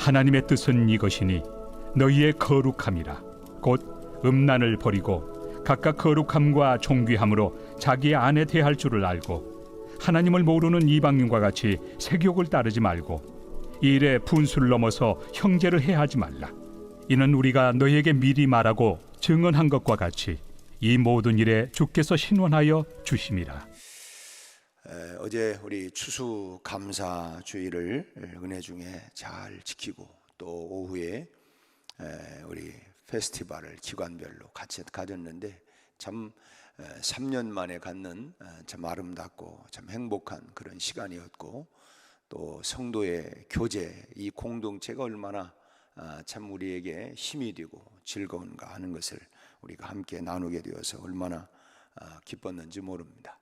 하나님의 뜻은 이것이니 너희의 거룩함이라. 곧 음란을 버리고 각각 거룩함과 존귀함으로 자기의 아내 대할 줄을 알고, 하나님을 모르는 이방인과 같이 색욕을 따르지 말고 이 일에 분수를 넘어서 형제를 해하지 말라. 이는 우리가 너희에게 미리 말하고 증언한 것과 같이 이 모든 일에 주께서 신원하여 주심이라. 어제 우리 추수감사주일을 은혜 중에 잘 지키고, 또 오후에 우리 페스티벌을 기관별로 같이 가졌는데, 참 3년 만에 갖는 참 아름답고 참 행복한 그런 시간이었고, 또 성도의 교제, 이 공동체가 얼마나 참 우리에게 힘이 되고 즐거운가 하는 것을 우리가 함께 나누게 되어서 얼마나 기뻤는지 모릅니다.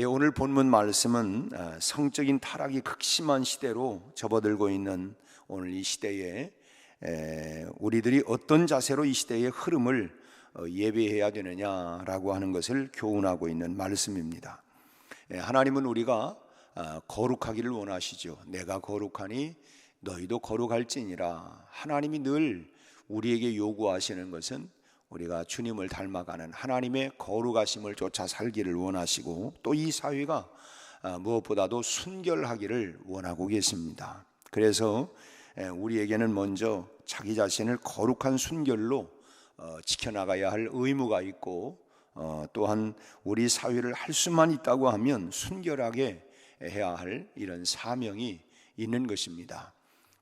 오늘 본문 말씀은 성적인 타락이 극심한 시대로 접어들고 있는 오늘 이 시대에 우리들이 어떤 자세로 이 시대의 흐름을 예배해야 되느냐라고 하는 것을 교훈하고 있는 말씀입니다. 하나님은 우리가 거룩하기를 원하시죠. 내가 거룩하니 너희도 거룩할지니라. 하나님이 늘 우리에게 요구하시는 것은 우리가 주님을 닮아가는 하나님의 거룩하심을 쫓아 살기를 원하시고, 또 이 사회가 무엇보다도 순결하기를 원하고 계십니다. 그래서 우리에게는 먼저 자기 자신을 거룩한 순결로 지켜나가야 할 의무가 있고, 또한 우리 사회를 할 수만 있다고 하면 순결하게 해야 할 이런 사명이 있는 것입니다.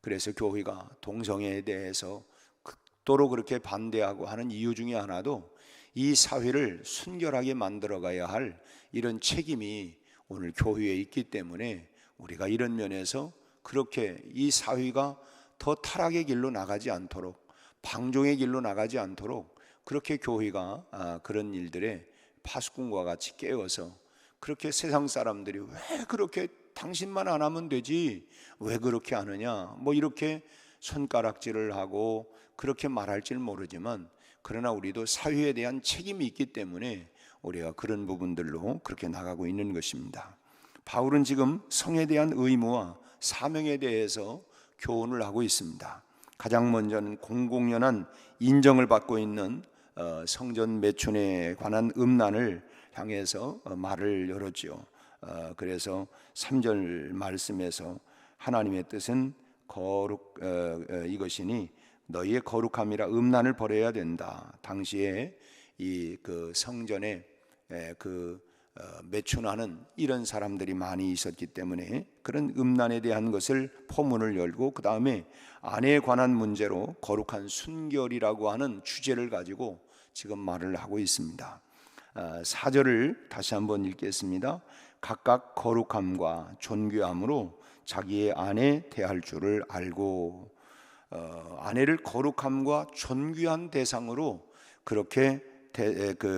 그래서 교회가 동성애에 대해서 극도로 그렇게 반대하고 하는 이유 중에 하나도 이 사회를 순결하게 만들어 가야 할 이런 책임이 오늘 교회에 있기 때문에, 우리가 이런 면에서 그렇게 이 사회가 더 타락의 길로 나가지 않도록, 방종의 길로 나가지 않도록 그렇게 교회가 그런 일들에 파수꾼과 같이 깨어서, 그렇게 세상 사람들이 왜 그렇게 당신만 안 하면 되지 왜 그렇게 하느냐, 뭐 이렇게 손가락질을 하고 그렇게 말할지는 모르지만, 그러나 우리도 사회에 대한 책임이 있기 때문에 우리가 그런 부분들로 그렇게 나가고 있는 것입니다. 바울은 지금 성에 대한 의무와 사명에 대해서 교훈을 하고 있습니다. 가장 먼저는 공공연한 인정을 받고 있는 성전 매춘에 관한 음란을 향해서 말을 열었죠. 그래서 3절 말씀에서 하나님의 뜻은 이것이니 너희의 거룩함이라 음란을 버려야 된다. 당시에 이 그 성전에 매춘하는 이런 사람들이 많이 있었기 때문에 그런 음란에 대한 것을 포문을 열고, 그 다음에 아내에 관한 문제로 거룩한 순결이라고 하는 주제를 가지고 지금 말을 하고 있습니다. 4절을 다시 한번 읽겠습니다. 각각 거룩함과 존귀함으로 자기의 아내 대할 줄을 알고, 아내를 거룩함과 존귀한 대상으로 그렇게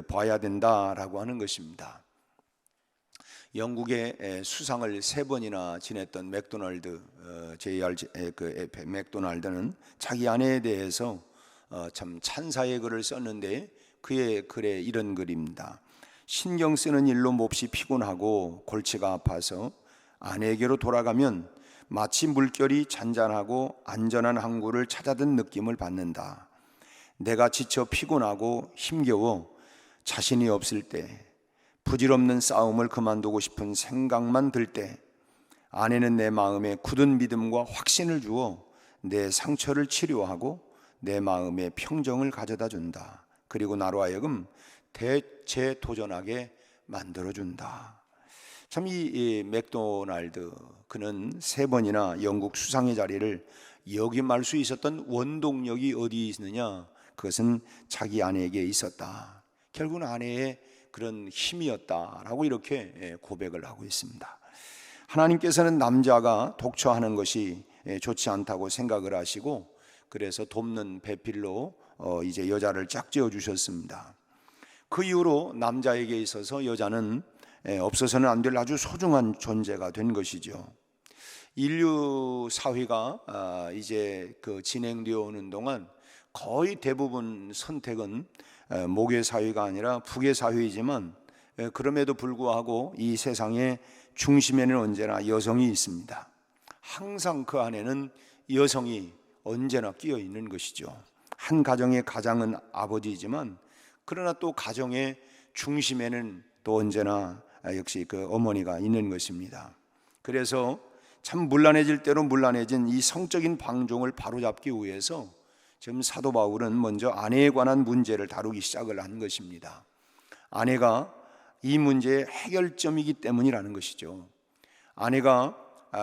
봐야 된다라고 하는 것입니다. 영국의 수상을 3번이나 지냈던 맥도날드, 맥도날드는 자기 아내에 대해서 참 찬사의 글을 썼는데, 그의 글에 이런 글입니다. 신경 쓰는 일로 몹시 피곤하고 골치가 아파서 아내에게로 돌아가면 마치 물결이 잔잔하고 안전한 항구를 찾아든 느낌을 받는다. 내가 지쳐 피곤하고 힘겨워 자신이 없을 때, 부질없는 싸움을 그만두고 싶은 생각만 들 때, 아내는 내 마음에 굳은 믿음과 확신을 주어 내 상처를 치료하고 내 마음에 평정을 가져다 준다. 그리고 나로 하여금 재도전하게 만들어준다. 참 이 맥도날드, 그는 3번이나 영국 수상의 자리를 역임할 수 있었던 원동력이 어디 있느냐? 그것은 자기 아내에게 있었다. 결국은 아내의 그런 힘이었다라고 이렇게 고백을 하고 있습니다. 하나님께서는 남자가 독처하는 것이 좋지 않다고 생각을 하시고, 그래서 돕는 배필로 이제 여자를 짝지어 주셨습니다. 그 이후로 남자에게 있어서 여자는 없어서는 안 될 아주 소중한 존재가 된 것이죠. 인류 사회가 이제 진행되어 오는 동안 거의 대부분 선택은 목의 사회가 아니라 북의 사회이지만, 그럼에도 불구하고 이 세상의 중심에는 언제나 여성이 있습니다. 항상 그 안에는 여성이 언제나 끼어 있는 것이죠. 한 가정의 가장은 아버지이지만 그러나 또 가정의 중심에는 또 언제나 역시 그 어머니가 있는 것입니다. 그래서 참 문란해질 대로 문란해진 이 성적인 방종을 바로잡기 위해서 지금 사도 바울은 먼저 아내에 관한 문제를 다루기 시작을 한 것입니다. 아내가 이 문제의 해결점이기 때문이라는 것이죠. 아내가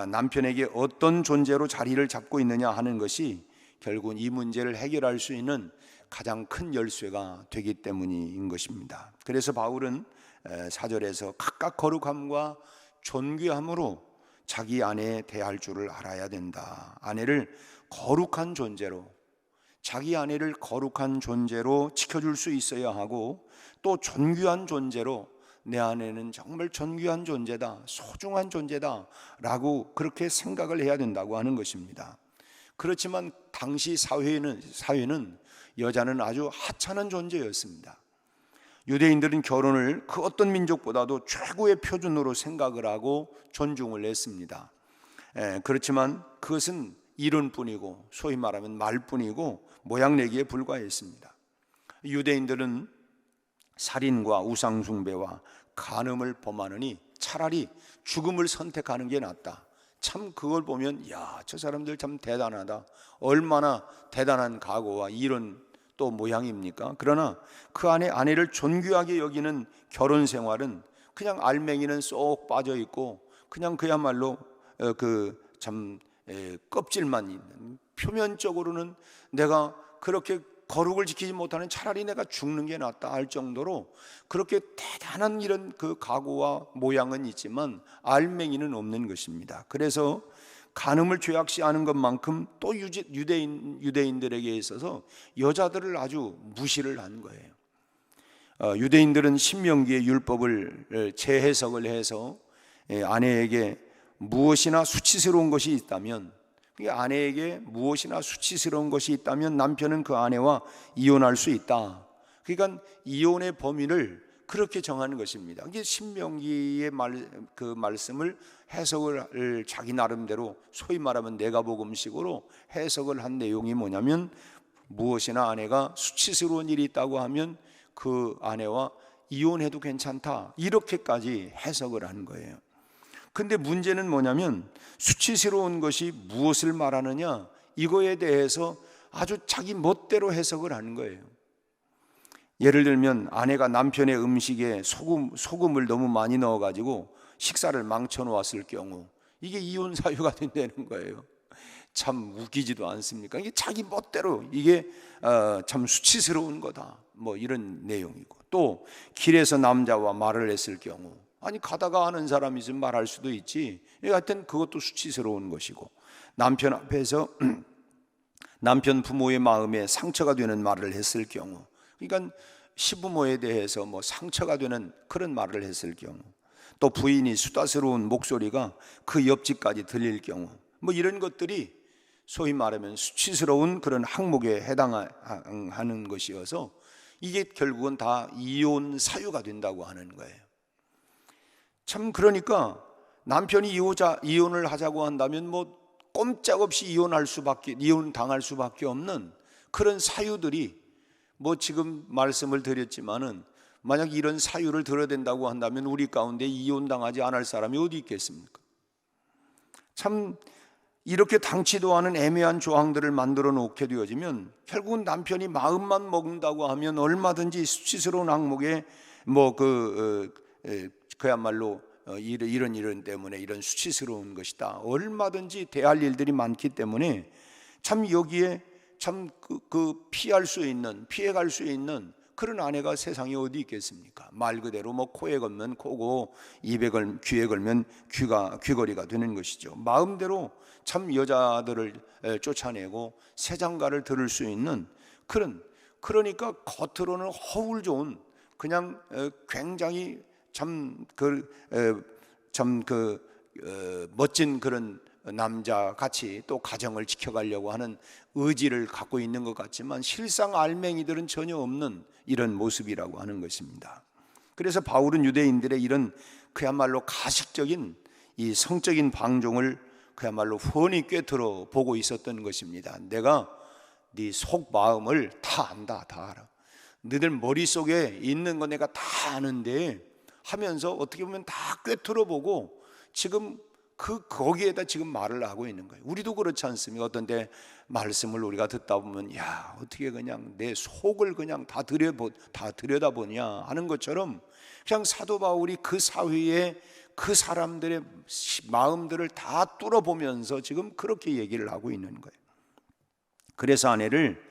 남편에게 어떤 존재로 자리를 잡고 있느냐 하는 것이 결국은 이 문제를 해결할 수 있는 가장 큰 열쇠가 되기 때문인 것입니다. 그래서 바울은 4절에서 각각 거룩함과 존귀함으로 자기 아내에 대할 줄을 알아야 된다. 아내를 거룩한 존재로, 자기 아내를 거룩한 존재로 지켜줄 수 있어야 하고, 또 존귀한 존재로 내 아내는 정말 존귀한 존재다, 소중한 존재다 라고 그렇게 생각을 해야 된다고 하는 것입니다. 그렇지만 당시 사회는 여자는 아주 하찮은 존재였습니다. 유대인들은 결혼을 그 어떤 민족보다도 최고의 표준으로 생각을 하고 존중을 했습니다. 그렇지만 그것은 이론뿐이고 소위 말하면 말뿐이고 모양내기에 불과했습니다. 유대인들은 살인과 우상숭배와 간음을 범하느니 차라리 죽음을 선택하는 게 낫다. 참 그걸 보면 저 사람들 참 대단하다, 얼마나 대단한 각오와 이런 또 모양입니까? 그러나 그 안에 아내를 존귀하게 여기는 결혼 생활은 그냥 알맹이는 쏙 빠져 있고 그냥 그야말로 참 껍질만 있는, 표면적으로는 내가 그렇게 거룩을 지키지 못하는 차라리 내가 죽는 게 낫다 할 정도로 그렇게 대단한 이런 그 각오와 모양은 있지만 알맹이는 없는 것입니다. 그래서 간음을 죄악시하는 것만큼 또 유대인들에게 있어서 여자들을 아주 무시를 한 거예요. 유대인들은 신명기의 율법을 재해석을 해서 아내에게 무엇이나 수치스러운 것이 있다면, 아내에게 무엇이나 수치스러운 것이 있다면 남편은 그 아내와 이혼할 수 있다. 그러니까 이혼의 범위를 그렇게 정하는 것입니다. 이게 신명기의 그 말씀을 해석을 자기 나름대로 소위 말하면 내가복음식으로 해석을 한 내용이 뭐냐면, 무엇이나 아내가 수치스러운 일이 있다고 하면 그 아내와 이혼해도 괜찮다, 이렇게까지 해석을 한 거예요. 근데 문제는 뭐냐면 수치스러운 것이 무엇을 말하느냐, 이거에 대해서 아주 자기 멋대로 해석을 하는 거예요. 예를 들면 아내가 남편의 음식에 소금을 너무 많이 넣어가지고 식사를 망쳐놓았을 경우 이게 이혼 사유가 된다는 거예요. 참 웃기지도 않습니까? 이게 자기 멋대로 이게 참 수치스러운 거다, 뭐 이런 내용이고, 또 길에서 남자와 말을 했을 경우, 아니 가다가 아는 사람이 있으면 말할 수도 있지, 하여튼 그것도 수치스러운 것이고, 남편 앞에서 남편 부모의 마음에 상처가 되는 말을 했을 경우, 그러니까 시부모에 대해서 뭐 상처가 되는 그런 말을 했을 경우, 또 부인이 수다스러운 목소리가 그 옆집까지 들릴 경우, 뭐 이런 것들이 소위 말하면 수치스러운 그런 항목에 해당하는 것이어서 이게 결국은 다 이혼 사유가 된다고 하는 거예요. 참 그러니까 남편이 이혼을 하자고 한다면 뭐 꼼짝없이 이혼 당할 수밖에 없는 그런 사유들이, 뭐 지금 말씀을 드렸지만은 만약 이런 사유를 들어야 된다고 한다면 우리 가운데 이혼 당하지 않을 사람이 어디 있겠습니까? 참 이렇게 당치도 않은 애매한 조항들을 만들어 놓게 되어지면 결국은 남편이 마음만 먹는다고 하면 얼마든지 수치스러운 항목에 뭐 그야말로 이런 때문에 이런 수치스러운 것이다, 얼마든지 대할 일들이 많기 때문에 참 여기에 참 피할 수 있는, 피해갈 수 있는 그런 아내가 세상에 어디 있겠습니까? 말 그대로 뭐 코에 걸면 코고 귀에 걸면 귀걸이가 되는 것이죠. 마음대로 참 여자들을 쫓아내고 새장가를 들을 수 있는 그러니까 겉으로는 허울 좋은, 그냥 굉장히 멋진 그런 남자 같이 또 가정을 지켜가려고 하는 의지를 갖고 있는 것 같지만 실상 알맹이들은 전혀 없는 이런 모습이라고 하는 것입니다. 그래서 바울은 유대인들의 이런 그야말로 가식적인 이 성적인 방종을 그야말로 훤히 꿰뚫어 보고 있었던 것입니다. 내가 네 속마음을 다 안다, 다 알아. 너희들 머릿속에 있는 거 내가 다 아는데 하면서 어떻게 보면 다 꿰뚫어 보고 지금 거기에다 지금 말을 하고 있는 거예요. 우리도 그렇지 않습니까? 어떤 때 말씀을 우리가 듣다 보면 야, 어떻게 그냥 내 속을 그냥 다 들여다보냐 하는 것처럼 그냥 사도 바울이 그 사회에 그 사람들의 마음들을 다 뚫어보면서 지금 그렇게 얘기를 하고 있는 거예요. 그래서 아내를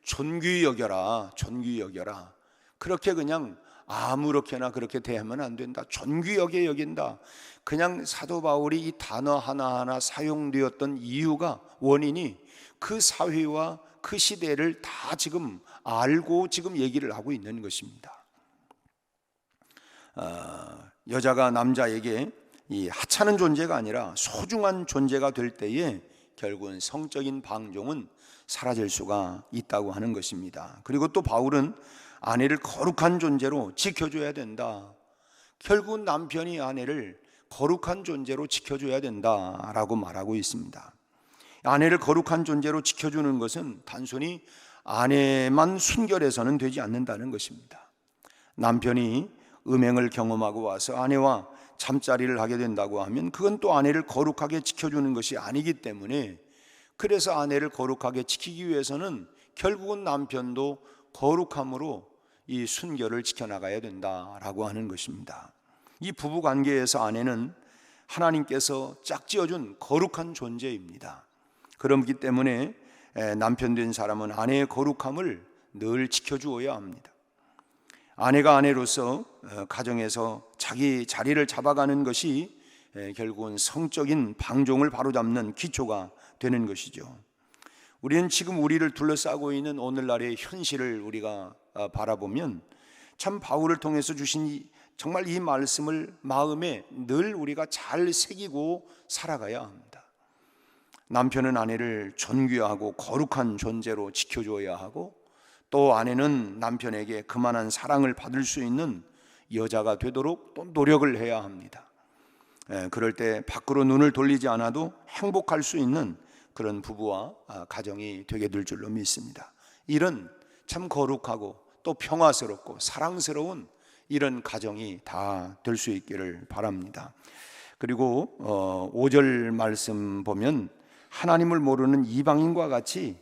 존귀히 여겨라, 존귀히 여겨라. 그렇게 그냥 아무렇게나 그렇게 대하면 안 된다. 존귀히 여긴다. 그냥 사도 바울이 이 단어 하나하나 사용되었던 이유가, 원인이 그 사회와 그 시대를 다 지금 알고 지금 얘기를 하고 있는 것입니다. 여자가 남자에게 이 하찮은 존재가 아니라 소중한 존재가 될 때에 결국은 성적인 방종은 사라질 수가 있다고 하는 것입니다. 그리고 또 바울은 아내를 거룩한 존재로 지켜줘야 된다. 결국 남편이 아내를 거룩한 존재로 지켜줘야 된다라고 말하고 있습니다. 아내를 거룩한 존재로 지켜주는 것은 단순히 아내만 순결해서는 되지 않는다는 것입니다. 남편이 음행을 경험하고 와서 아내와 잠자리를 하게 된다고 하면 그건 또 아내를 거룩하게 지켜주는 것이 아니기 때문에, 그래서 아내를 거룩하게 지키기 위해서는 결국은 남편도 거룩함으로 이 순결을 지켜나가야 된다라고 하는 것입니다. 이 부부 관계에서 아내는 하나님께서 짝지어준 거룩한 존재입니다. 그렇기 때문에 남편 된 사람은 아내의 거룩함을 늘 지켜주어야 합니다. 아내가 아내로서 가정에서 자기 자리를 잡아가는 것이 결국은 성적인 방종을 바로잡는 기초가 되는 것이죠. 우리는 지금 우리를 둘러싸고 있는 오늘날의 현실을 우리가 바라보면 참 바울을 통해서 주신 정말 이 말씀을 마음에 늘 우리가 잘 새기고 살아가야 합니다. 남편은 아내를 존귀하고 거룩한 존재로 지켜줘야 하고, 또 아내는 남편에게 그만한 사랑을 받을 수 있는 여자가 되도록 또 노력을 해야 합니다. 그럴 때 밖으로 눈을 돌리지 않아도 행복할 수 있는 그런 부부와 가정이 되게 될 줄로 믿습니다. 이런 참 거룩하고 또 평화스럽고 사랑스러운 이런 가정이 다 될 수 있기를 바랍니다. 그리고 5절 말씀 보면 하나님을 모르는 이방인과 같이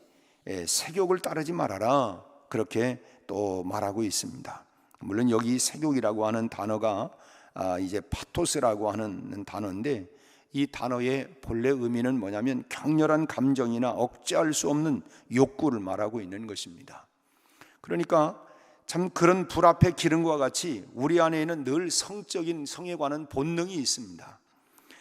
세욕을 따르지 말아라, 그렇게 또 말하고 있습니다. 물론 여기 세욕이라고 하는 단어가 이제 파토스라고 하는 단어인데, 이 단어의 본래 의미는 뭐냐면 격렬한 감정이나 억제할 수 없는 욕구를 말하고 있는 것입니다. 그러니까 참 그런 불 앞에 기름과 같이 우리 안에는 늘 성적인 성에 관한 본능이 있습니다.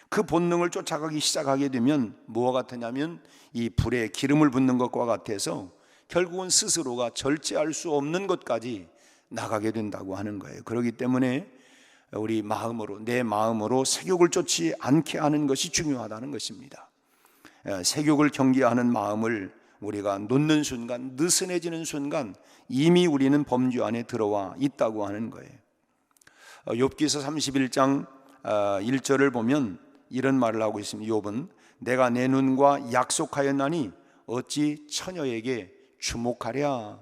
그 본능을 쫓아가기 시작하게 되면 무엇 같으냐면 이 불에 기름을 붓는 것과 같아서 결국은 스스로가 절제할 수 없는 것까지 나가게 된다고 하는 거예요. 그렇기 때문에 우리 마음으로, 내 마음으로 색욕을 쫓지 않게 하는 것이 중요하다는 것입니다. 색욕을 경계하는 마음을 우리가 놓는 순간, 느슨해지는 순간 이미 우리는 범죄 안에 들어와 있다고 하는 거예요. 욥기서 31장 1절을 보면 이런 말을 하고 있습니다. 욥은 내가 내 눈과 약속하였나니 어찌 처녀에게 주목하랴.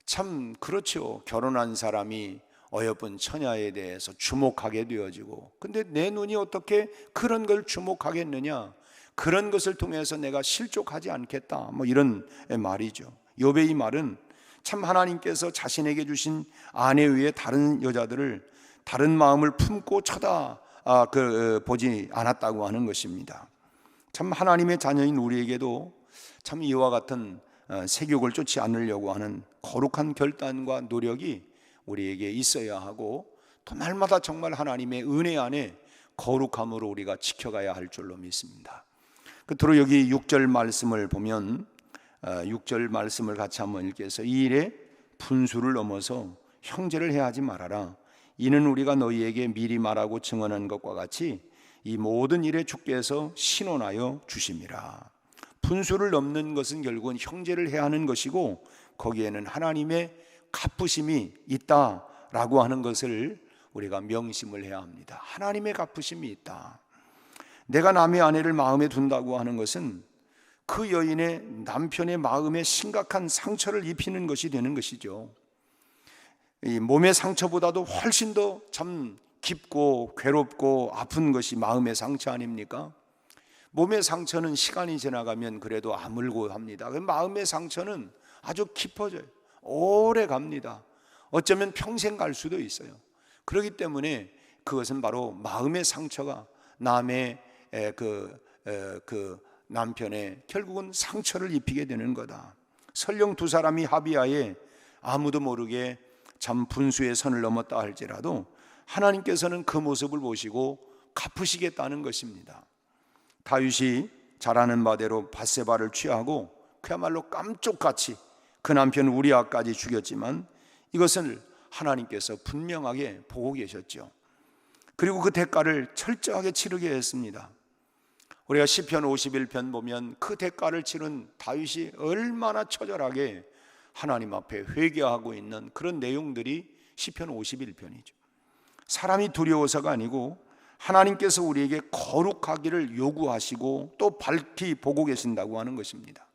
참 그렇죠. 결혼한 사람이 어여쁜 처녀에 대해서 주목하게 되어지고, 근데 내 눈이 어떻게 그런 걸 주목하겠느냐, 그런 것을 통해서 내가 실족하지 않겠다, 뭐 이런 말이죠. 욥의 이 말은 참 하나님께서 자신에게 주신 아내 외에 다른 여자들을 다른 마음을 품고 보지 않았다고 하는 것입니다. 참 하나님의 자녀인 우리에게도 참 이와 같은 색욕을 쫓지 않으려고 하는 거룩한 결단과 노력이 우리에게 있어야 하고, 또 날마다 정말 하나님의 은혜 안에 거룩함으로 우리가 지켜가야 할 줄로 믿습니다. 끝으로 여기 6절 말씀을 보면 6절 말씀을 같이 한번 읽겠습니다. 이 일에 분수를 넘어서 형제를 해하지 말아라. 이는 우리가 너희에게 미리 말하고 증언한 것과 같이 이 모든 일에 주께서 신원하여 주심이라. 분수를 넘는 것은 결국은 형제를 해하는 것이고, 거기에는 하나님의 갚으심이 있다라고 하는 것을 우리가 명심을 해야 합니다. 하나님의 갚으심이 있다. 내가 남의 아내를 마음에 둔다고 하는 것은 그 여인의 남편의 마음에 심각한 상처를 입히는 것이 되는 것이죠. 이 몸의 상처보다도 훨씬 더 참 깊고 괴롭고 아픈 것이 마음의 상처 아닙니까? 몸의 상처는 시간이 지나가면 그래도 아물고 합니다. 마음의 상처는 아주 깊어져요. 오래 갑니다. 어쩌면 평생 갈 수도 있어요. 그렇기 때문에 그것은 바로 마음의 상처가 남의 그 남편의 결국은 상처를 입히게 되는 거다. 설령 두 사람이 합의하에 아무도 모르게 참 분수의 선을 넘었다 할지라도 하나님께서는 그 모습을 보시고 갚으시겠다는 것입니다. 다윗이 잘 아는 바대로 밧세바를 취하고 그야말로 깜쪽같이 그 남편 우리아까지 죽였지만 이것을 하나님께서 분명하게 보고 계셨죠. 그리고 그 대가를 철저하게 치르게 했습니다. 우리가 시편 51편 보면 그 대가를 치른 다윗이 얼마나 처절하게 하나님 앞에 회개하고 있는 그런 내용들이 시편 51편이죠. 사람이 두려워서가 아니고 하나님께서 우리에게 거룩하기를 요구하시고 또 밝히 보고 계신다고 하는 것입니다.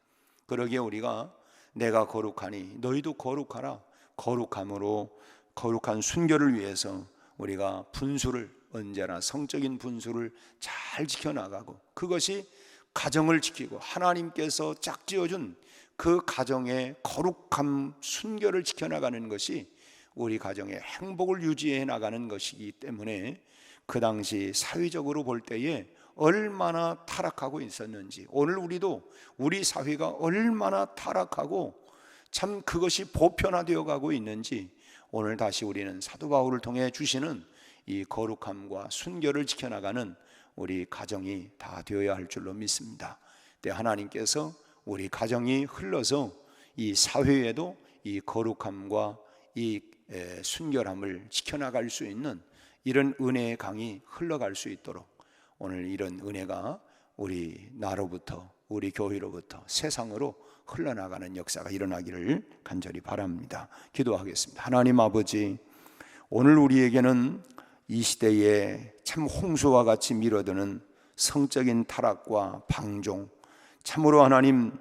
그러기에 우리가 내가 거룩하니 너희도 거룩하라. 거룩함으로 거룩한 순결을 위해서 우리가 분수를 언제나 성적인 분수를 잘 지켜나가고 그것이 가정을 지키고 하나님께서 짝지어준 그 가정의 거룩함 순결을 지켜나가는 것이 우리 가정의 행복을 유지해 나가는 것이기 때문에 그 당시 사회적으로 볼 때에 얼마나 타락하고 있었는지 오늘 우리도 우리 사회가 얼마나 타락하고 참 그것이 보편화되어 가고 있는지 오늘 다시 우리는 사도 바울을 통해 주시는 이 거룩함과 순결을 지켜나가는 우리 가정이 다 되어야 할 줄로 믿습니다. 때 하나님께서 우리 가정이 흘러서 이 사회에도 이 거룩함과 이 순결함을 지켜나갈 수 있는 이런 은혜의 강이 흘러갈 수 있도록 오늘 이런 은혜가 우리 나로부터 우리 교회로부터 세상으로 흘러나가는 역사가 일어나기를 간절히 바랍니다. 기도하겠습니다. 하나님 아버지, 오늘 우리에게는 이 시대에 참 홍수와 같이 밀어드는 성적인 타락과 방종, 참으로 하나님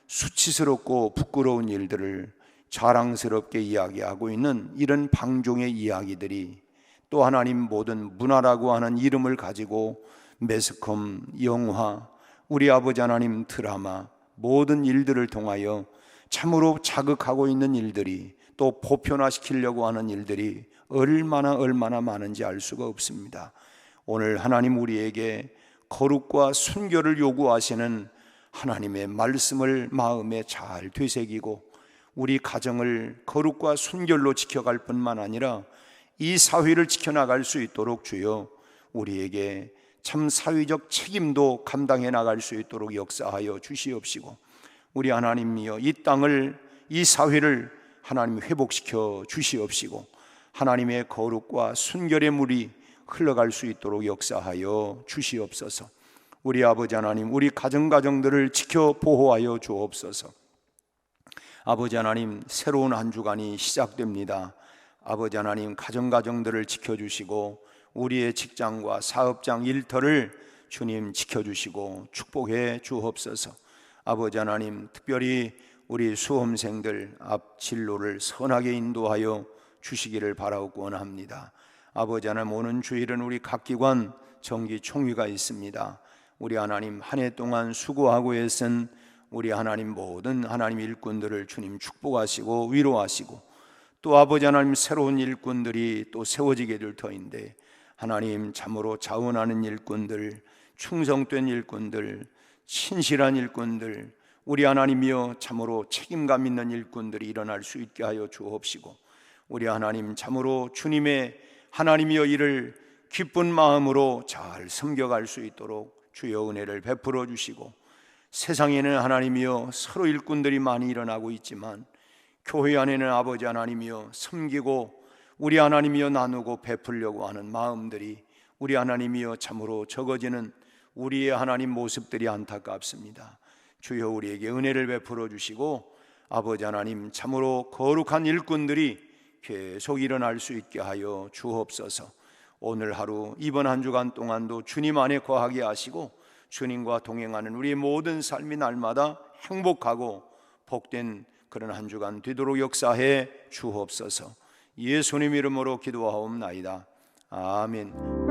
수치스럽고 부끄러운 일들을 자랑스럽게 이야기하고 있는 이런 방종의 이야기들이 또 하나님 모든 문화라고 하는 이름을 가지고 매스컴, 영화, 우리 아버지 하나님 드라마 모든 일들을 통하여 참으로 자극하고 있는 일들이 또 보편화시키려고 하는 일들이 얼마나 많은지 알 수가 없습니다. 오늘 하나님 우리에게 거룩과 순결을 요구하시는 하나님의 말씀을 마음에 잘 되새기고 우리 가정을 거룩과 순결로 지켜갈 뿐만 아니라 이 사회를 지켜나갈 수 있도록 주여 우리에게 참 사회적 책임도 감당해 나갈 수 있도록 역사하여 주시옵시고 우리 하나님이여 이 땅을 이 사회를 하나님 회복시켜 주시옵시고 하나님의 거룩과 순결의 물이 흘러갈 수 있도록 역사하여 주시옵소서. 우리 아버지 하나님 우리 가정들을 지켜 보호하여 주옵소서. 아버지 하나님 새로운 한 주간이 시작됩니다. 아버지 하나님 가정들을 지켜주시고 우리의 직장과 사업장 일터를 주님 지켜주시고 축복해 주옵소서. 아버지 하나님 특별히 우리 수험생들 앞 진로를 선하게 인도하여 주시기를 바라고 원합니다. 아버지 하나님 오는 주일은 우리 각 기관 정기 총회가 있습니다. 우리 하나님 한 해 동안 수고하고 애쓴 우리 하나님 모든 하나님 일꾼들을 주님 축복하시고 위로하시고 또 아버지 하나님 새로운 일꾼들이 또 세워지게 될 터인데 하나님 참으로 자원하는 일꾼들, 충성된 일꾼들, 신실한 일꾼들, 우리 하나님이여 참으로 책임감 있는 일꾼들이 일어날 수 있게 하여 주옵시고 우리 하나님 참으로 주님의 하나님이여 이를 기쁜 마음으로 잘 섬겨갈 수 있도록 주여 은혜를 베풀어 주시고 세상에는 하나님이여 서로 일꾼들이 많이 일어나고 있지만 교회 안에는 아버지 하나님이여 섬기고 우리 하나님이여 나누고 베풀려고 하는 마음들이 우리 하나님이여 참으로 적어지는 우리의 하나님 모습들이 안타깝습니다. 주여 우리에게 은혜를 베풀어 주시고 아버지 하나님 참으로 거룩한 일꾼들이 계속 일어날 수 있게 하여 주옵소서. 오늘 하루 이번 한 주간 동안도 주님 안에 거하게 하시고 주님과 동행하는 우리의 모든 삶이 날마다 행복하고 복된 그런 한 주간 되도록 역사해 주옵소서. 예수님 이름으로 기도하옵나이다. 아멘.